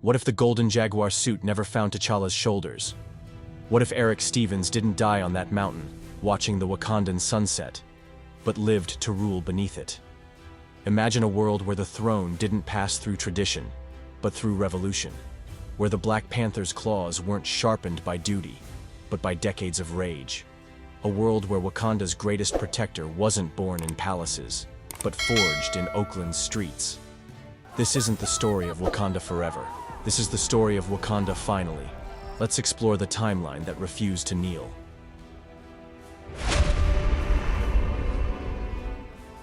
What if the golden jaguar suit never found T'Challa's shoulders? What if Erik Stevens didn't die on that mountain, watching the Wakandan sunset, but lived to rule beneath it? Imagine a world where the throne didn't pass through tradition, but through revolution, where the Black Panther's claws weren't sharpened by duty, but by decades of rage. A world where Wakanda's greatest protector wasn't born in palaces, but forged in Oakland's streets. This isn't the story of Wakanda forever. This is the story of Wakanda finally. Let's explore the timeline that refused to kneel.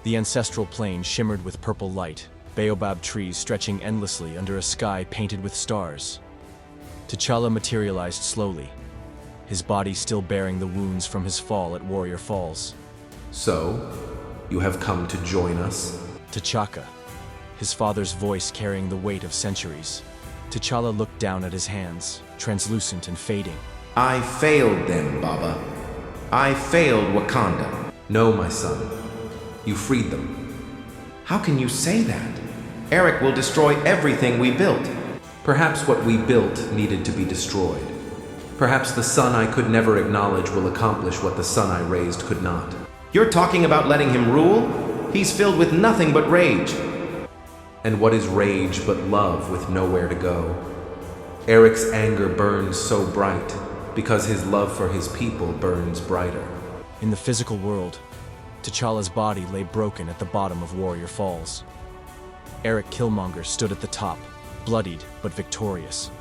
The ancestral plain shimmered with purple light, baobab trees stretching endlessly under a sky painted with stars. T'Challa materialized slowly, his body still bearing the wounds from his fall at Warrior Falls. So, you have come to join us? T'Chaka, his father's voice carrying the weight of centuries. T'Challa looked down at his hands, translucent and fading. I failed them, Baba. I failed Wakanda. No, my son. You freed them. How can you say that? Erik will destroy everything we built. Perhaps what we built needed to be destroyed. Perhaps the son I could never acknowledge will accomplish what the son I raised could not. You're talking about letting him rule? He's filled with nothing but rage. And what is rage but love with nowhere to go? Erik's anger burns so bright because his love for his people burns brighter. In the physical world, T'Challa's body lay broken at the bottom of Warrior Falls. Erik Killmonger stood at the top, bloodied but victorious,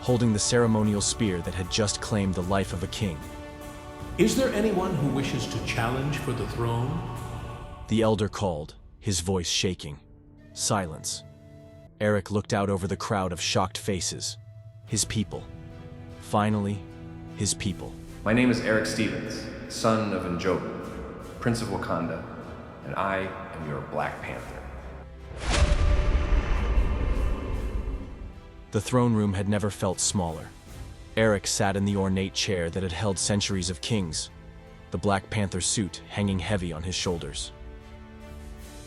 holding the ceremonial spear that had just claimed the life of a king. Is there anyone who wishes to challenge for the throne? The elder called, his voice shaking. Silence. Erik looked out over the crowd of shocked faces. His people. Finally, his people. My name is Erik Stevens, son of Njobu, Prince of Wakanda, and I am your Black Panther. The throne room had never felt smaller. Erik sat in the ornate chair that had held centuries of kings, the Black Panther suit hanging heavy on his shoulders.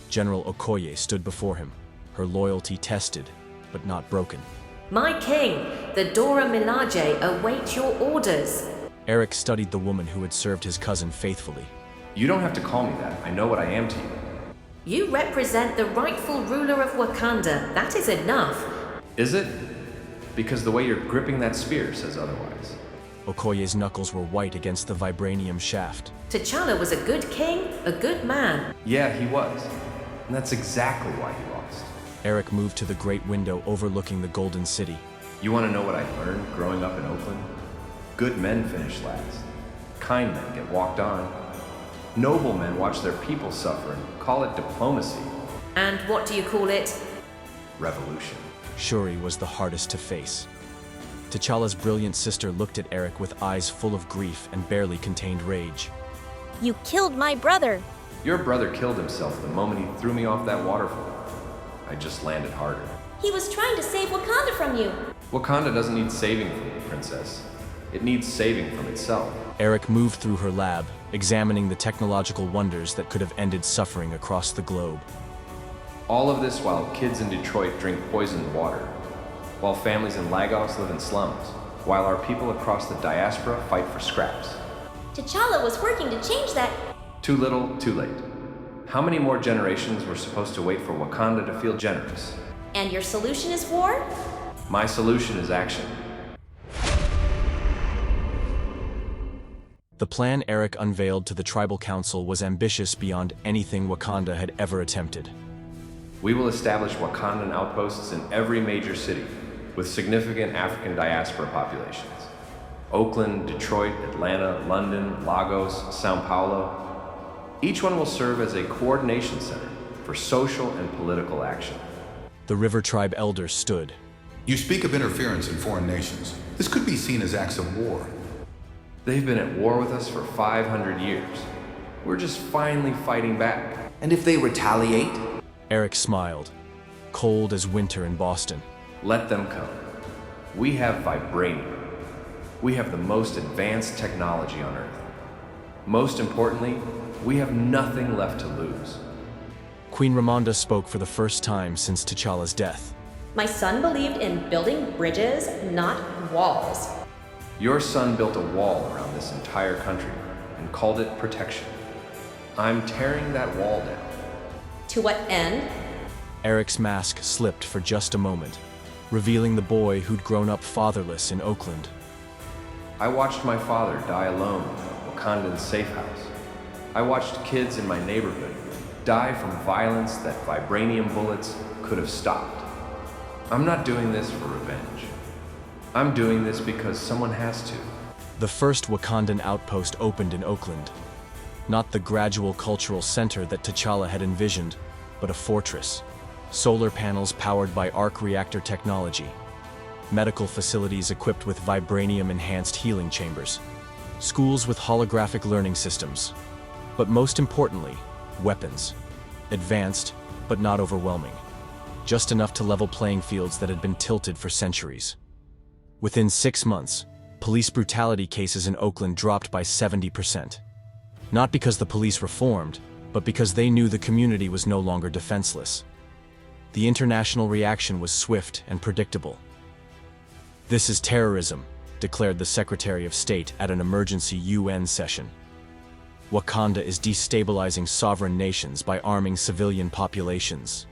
General Okoye stood before him, her loyalty tested, but not broken. My king, the Dora Milaje await your orders. Erik studied the woman who had served his cousin faithfully. You don't have to call me that. I know what I am to you. You represent the rightful ruler of Wakanda. That is enough. Is it? Because the way you're gripping that spear says otherwise. Okoye's knuckles were white against the vibranium shaft. T'Challa was a good king, a good man. Yeah, he was. And that's exactly why he lost. Erik moved to the great window overlooking the Golden City. You want to know what I learned growing up in Oakland? Good men finish last. Kind men get walked on. Noble men watch their people suffer and call it diplomacy. And what do you call it? Revolution. Shuri was the hardest to face. T'Challa's brilliant sister looked at Erik with eyes full of grief and barely contained rage. You killed my brother. Your brother killed himself the moment he threw me off that waterfall. I just landed harder. He was trying to save Wakanda from you. Wakanda doesn't need saving from you, Princess. It needs saving from itself. Erik moved through her lab, examining the technological wonders that could have ended suffering across the globe. All of this while kids in Detroit drink poisoned water, while families in Lagos live in slums, while our people across the diaspora fight for scraps. T'Challa was working to change that. Too little, too late. How many more generations were supposed to wait for Wakanda to feel generous? And your solution is war? My solution is action. The plan Erik unveiled to the Tribal Council was ambitious beyond anything Wakanda had ever attempted. We will establish Wakandan outposts in every major city with significant African diaspora populations. Oakland, Detroit, Atlanta, London, Lagos, Sao Paulo. Each one will serve as a coordination center for social and political action. The River Tribe elders stood. You speak of interference in foreign nations. This could be seen as acts of war. They've been at war with us for 500 years. We're just finally fighting back. And if they retaliate? Erik smiled, cold as winter in Boston. Let them come. We have vibranium. We have the most advanced technology on Earth. Most importantly, we have nothing left to lose. Queen Ramonda spoke for the first time since T'Challa's death. My son believed in building bridges, not walls. Your son built a wall around this entire country and called it protection. I'm tearing that wall down. To what end? Erik's mask slipped for just a moment, revealing the boy who'd grown up fatherless in Oakland. I watched my father die alone in Wakanda's safe house. I watched kids in my neighborhood die from violence that vibranium bullets could have stopped. I'm not doing this for revenge. I'm doing this because someone has to. The first Wakandan outpost opened in Oakland. Not the gradual cultural center that T'Challa had envisioned, but a fortress. Solar panels powered by arc reactor technology. Medical facilities equipped with vibranium-enhanced healing chambers. Schools with holographic learning systems. But most importantly, weapons. Advanced, but not overwhelming. Just enough to level playing fields that had been tilted for centuries. Within 6 months, police brutality cases in Oakland dropped by 70%. Not because the police reformed, but because they knew the community was no longer defenseless. The international reaction was swift and predictable. "This is terrorism," declared the Secretary of State at an emergency UN session. "Wakanda is destabilizing sovereign nations by arming civilian populations."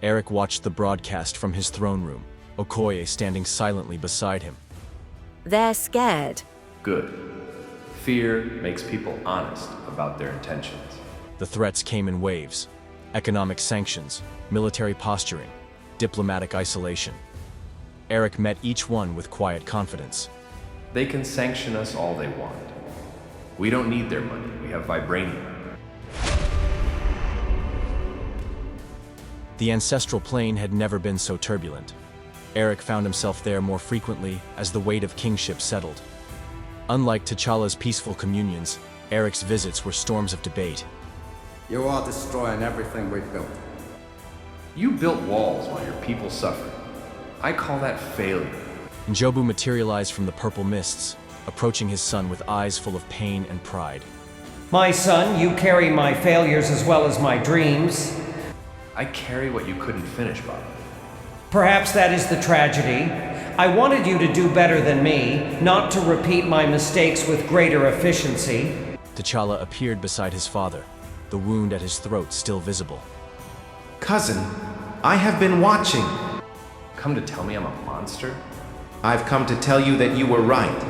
Erik watched the broadcast from his throne room, Okoye standing silently beside him. They're scared. Good. Fear makes people honest about their intentions. The threats came in waves: economic sanctions, military posturing, diplomatic isolation. Erik met each one with quiet confidence. They can sanction us all they want. We don't need their money. We have vibranium. The ancestral plane had never been so turbulent. Erik found himself there more frequently as the weight of kingship settled. Unlike T'Challa's peaceful communions, Erik's visits were storms of debate. "You are destroying everything we've built." You built walls while your people suffered. I call that failure. Njobu materialized from the purple mists, approaching his son with eyes full of pain and pride. My son, you carry my failures as well as my dreams. I carry what you couldn't finish, Bob. Perhaps that is the tragedy. I wanted you to do better than me, not to repeat my mistakes with greater efficiency. T'Challa appeared beside his father, the wound at his throat still visible. Cousin, I have been watching. Come to tell me I'm a monster? I've come to tell you that you were right.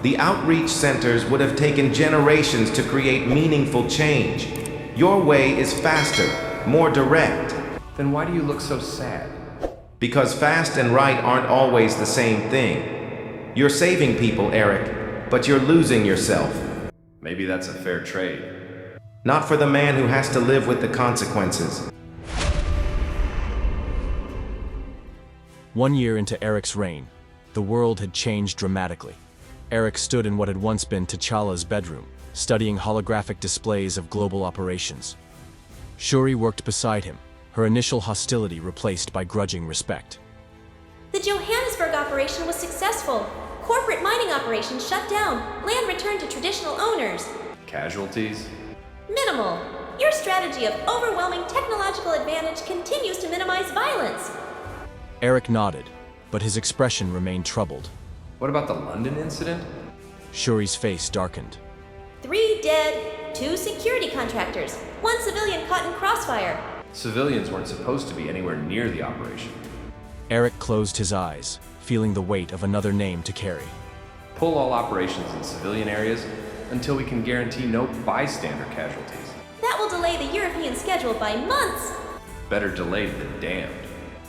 The outreach centers would have taken generations to create meaningful change. Your way is faster, more direct. Then why do you look so sad? Because fast and right aren't always the same thing. You're saving people, Erik, but you're losing yourself. Maybe that's a fair trade. Not for the man who has to live with the consequences. 1 year into Erik's reign, the world had changed dramatically. Erik stood in what had once been T'Challa's bedroom, studying holographic displays of global operations. Shuri worked beside him, her initial hostility replaced by grudging respect. The Johannesburg operation was successful. Corporate mining operations shut down. Land returned to traditional owners. Casualties? Minimal. Your strategy of overwhelming technological advantage continues to minimize violence. Erik nodded, but his expression remained troubled. What about the London incident? Shuri's face darkened. 3 dead, 2 security contractors, 1 civilian caught in crossfire. Civilians weren't supposed to be anywhere near the operation. Erik closed his eyes, feeling the weight of another name to carry. Pull all operations in civilian areas until we can guarantee no bystander casualties. That will delay the European schedule by months. Better delayed than damned.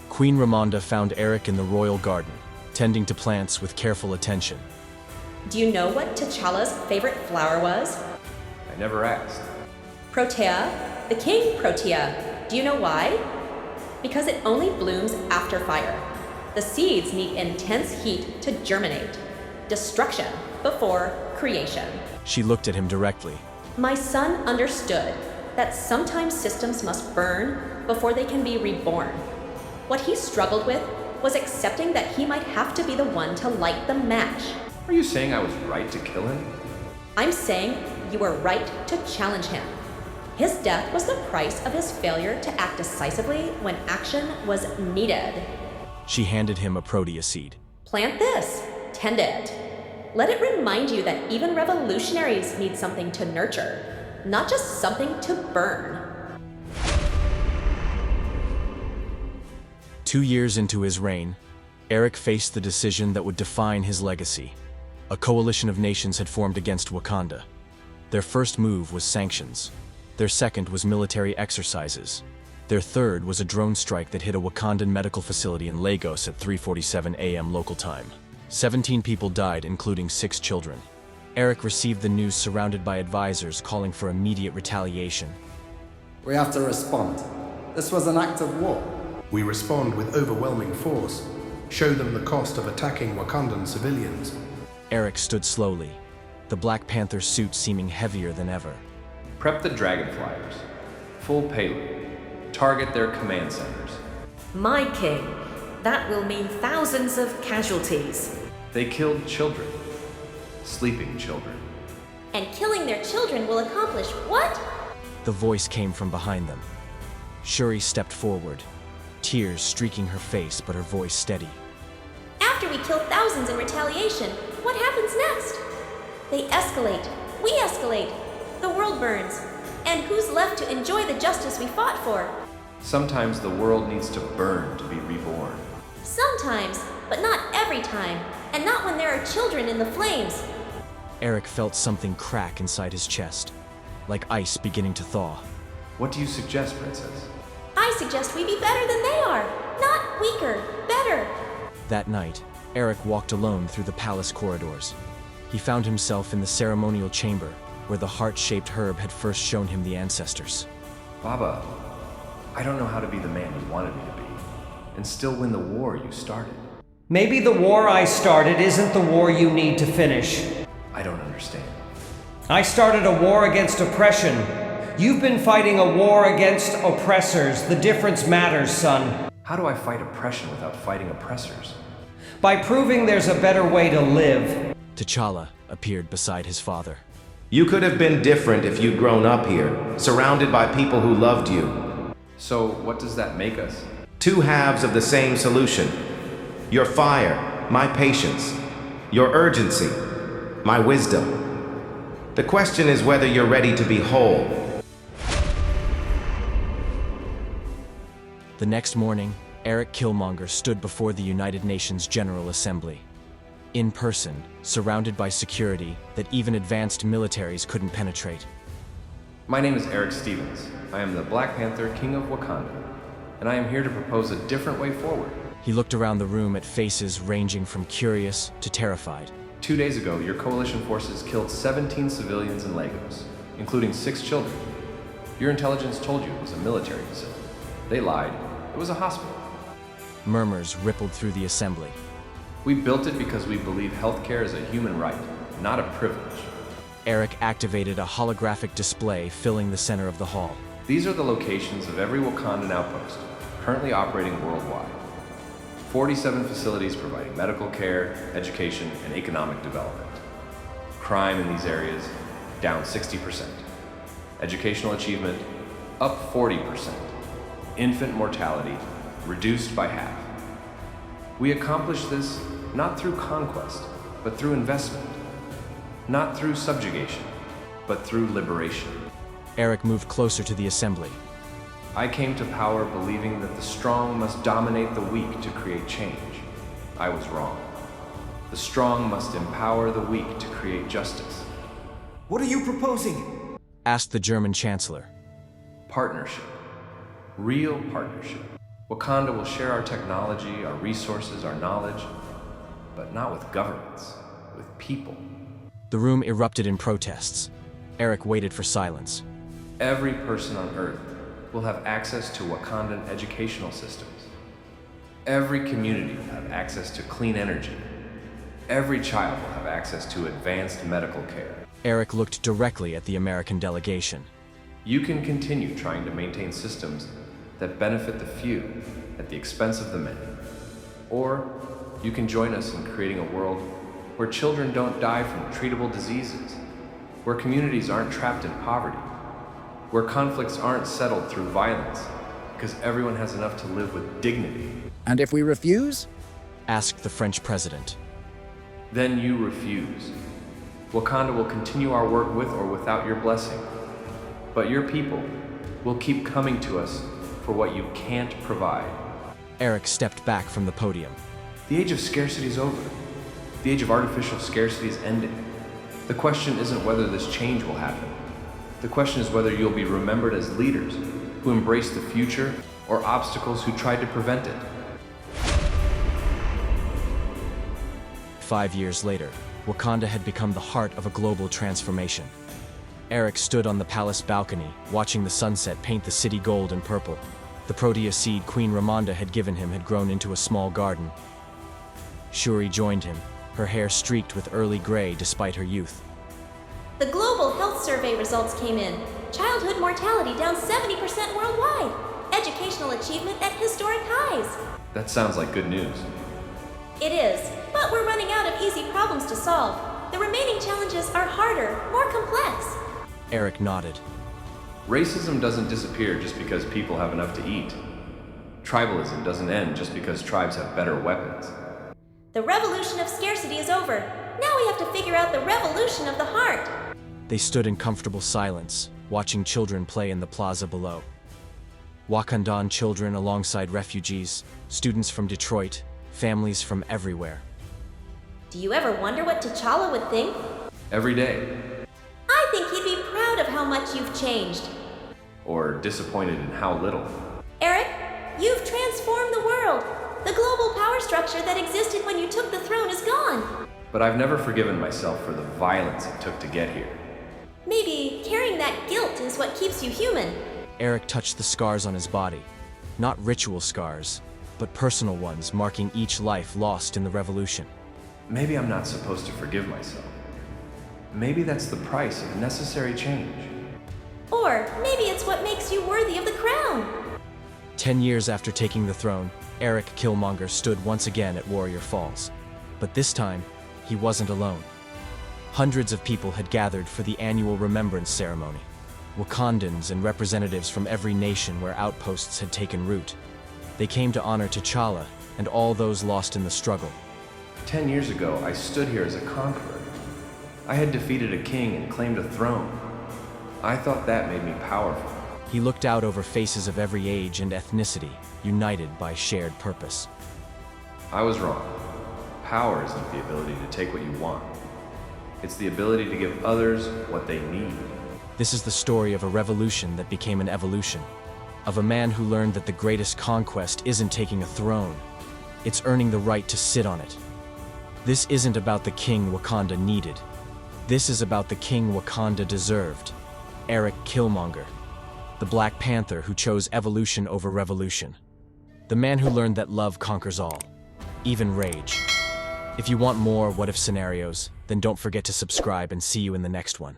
Queen Ramonda found Erik in the royal garden, tending to plants with careful attention. Do you know what T'Challa's favorite flower was? I never asked. Protea, the king Protea. Do you know why? Because it only blooms after fire. The seeds need intense heat to germinate. Destruction before creation. She looked at him directly. My son understood that sometimes systems must burn before they can be reborn. What he struggled with was accepting that he might have to be the one to light the match. Are you saying I was right to kill him? I'm saying you were right to challenge him. His death was the price of his failure to act decisively when action was needed. She handed him a protea seed. Plant this. Tend it. Let it remind you that even revolutionaries need something to nurture, not just something to burn. 2 years into his reign, Erik faced the decision that would define his legacy. A coalition of nations had formed against Wakanda. Their first move was sanctions. Their second was military exercises. Their third was a drone strike that hit a Wakandan medical facility in Lagos at 3:47 a.m. local time. 17 people died, including 6 children. Erik received the news surrounded by advisors calling for immediate retaliation. We have to respond. This was an act of war. We respond with overwhelming force. Show them the cost of attacking Wakandan civilians. Erik stood slowly, the Black Panther suit seeming heavier than ever. Prep the dragon flyers. Full payload. Target their command centers. My king, that will mean thousands of casualties. They killed children. Sleeping children. And killing their children will accomplish what? The voice came from behind them. Shuri stepped forward, tears streaking her face, but her voice steady. After we kill thousands in retaliation, what happens next? They escalate. We escalate. The world burns. And who's left to enjoy the justice we fought for? Sometimes the world needs to burn to be reborn. Sometimes, but not every time. And not when there are children in the flames. Erik felt something crack inside his chest, like ice beginning to thaw. What do you suggest, Princess? I suggest we be better than they are. Not weaker, better. That night, Erik walked alone through the palace corridors. He found himself in the ceremonial chamber, where the heart-shaped herb had first shown him the ancestors. Baba, I don't know how to be the man you wanted me to be, and still win the war you started. Maybe the war I started isn't the war you need to finish. I don't understand. I started a war against oppression. You've been fighting a war against oppressors. The difference matters, son. How do I fight oppression without fighting oppressors? By proving there's a better way to live. T'Challa appeared beside his father. You could have been different if you'd grown up here, surrounded by people who loved you. So, what does that make us? 2 halves of the same solution. Your fire, my patience. Your urgency, my wisdom. The question is whether you're ready to be whole. The next morning, Erik Killmonger stood before the United Nations General Assembly. In person, surrounded by security that even advanced militaries couldn't penetrate. My name is Erik Stevens. I am the Black Panther, King of Wakanda, and I am here to propose a different way forward. He looked around the room at faces ranging from curious to terrified. 2 days ago, your coalition forces killed 17 civilians in Lagos, including 6 children. Your intelligence told you it was a military facility. They lied. It was a hospital. Murmurs rippled through the assembly. We built it because we believe healthcare is a human right, not a privilege. Erik activated a holographic display filling the center of the hall. These are the locations of every Wakandan outpost, currently operating worldwide. 47 facilities providing medical care, education, and economic development. Crime in these areas, down 60%. Educational achievement, up 40%. Infant mortality, reduced by half. We accomplish this not through conquest, but through investment. Not through subjugation, but through liberation. Erik moved closer to the assembly. I came to power believing that the strong must dominate the weak to create change. I was wrong. The strong must empower the weak to create justice. What are you proposing? Asked the German Chancellor. Partnership. Real partnership. Wakanda will share our technology, our resources, our knowledge, but not with governments, with people. The room erupted in protests. Erik waited for silence. Every person on Earth will have access to Wakandan educational systems. Every community will have access to clean energy. Every child will have access to advanced medical care. Erik looked directly at the American delegation. You can continue trying to maintain systems that benefit the few at the expense of the many. Or you can join us in creating a world where children don't die from treatable diseases, where communities aren't trapped in poverty, where conflicts aren't settled through violence, because everyone has enough to live with dignity. And if we refuse? Asked the French president. Then you refuse. Wakanda will continue our work with or without your blessing. But your people will keep coming to us for what you can't provide. Erik stepped back from the podium. The age of scarcity is over. The age of artificial scarcity is ending. The question isn't whether this change will happen. The question is whether you'll be remembered as leaders who embrace the future or obstacles who tried to prevent it. 5 years later, Wakanda had become the heart of a global transformation. Erik stood on the palace balcony, watching the sunset paint the city gold and purple. The protea seed Queen Ramonda had given him had grown into a small garden. Shuri joined him, her hair streaked with early gray despite her youth. The global health survey results came in. Childhood mortality down 70% worldwide. Educational achievement at historic highs. That sounds like good news. It is, but we're running out of easy problems to solve. The remaining challenges are harder, more complex. Erik nodded. Racism doesn't disappear just because people have enough to eat. Tribalism doesn't end just because tribes have better weapons. The revolution of scarcity is over. Now we have to figure out the revolution of the heart. They stood in comfortable silence, watching children play in the plaza below. Wakandan children alongside refugees, students from Detroit, families from everywhere. Do you ever wonder what T'Challa would think? Every day. I think he'd be proud of how much you've changed. Or disappointed in how little. Erik, you've transformed the world. The global power structure that existed when you took the throne is gone. But I've never forgiven myself for the violence it took to get here. Maybe carrying that guilt is what keeps you human. Erik touched the scars on his body. Not ritual scars, but personal ones marking each life lost in the revolution. Maybe I'm not supposed to forgive myself. Maybe that's the price of necessary change. Or maybe it's what makes you worthy of the crown. 10 years after taking the throne, Erik Killmonger stood once again at Warrior Falls. But this time, he wasn't alone. Hundreds of people had gathered for the annual remembrance ceremony. Wakandans and representatives from every nation where outposts had taken root. They came to honor T'Challa and all those lost in the struggle. 10 years ago, I stood here as a conqueror. I had defeated a king and claimed a throne. I thought that made me powerful. He looked out over faces of every age and ethnicity, united by shared purpose. I was wrong. Power isn't the ability to take what you want. It's the ability to give others what they need. This is the story of a revolution that became an evolution. Of a man who learned that the greatest conquest isn't taking a throne. It's earning the right to sit on it. This isn't about the king Wakanda needed. This is about the king Wakanda deserved. Erik Killmonger. The Black Panther who chose evolution over revolution. The man who learned that love conquers all, even rage. If you want more what if scenarios, then don't forget to subscribe and see you in the next one.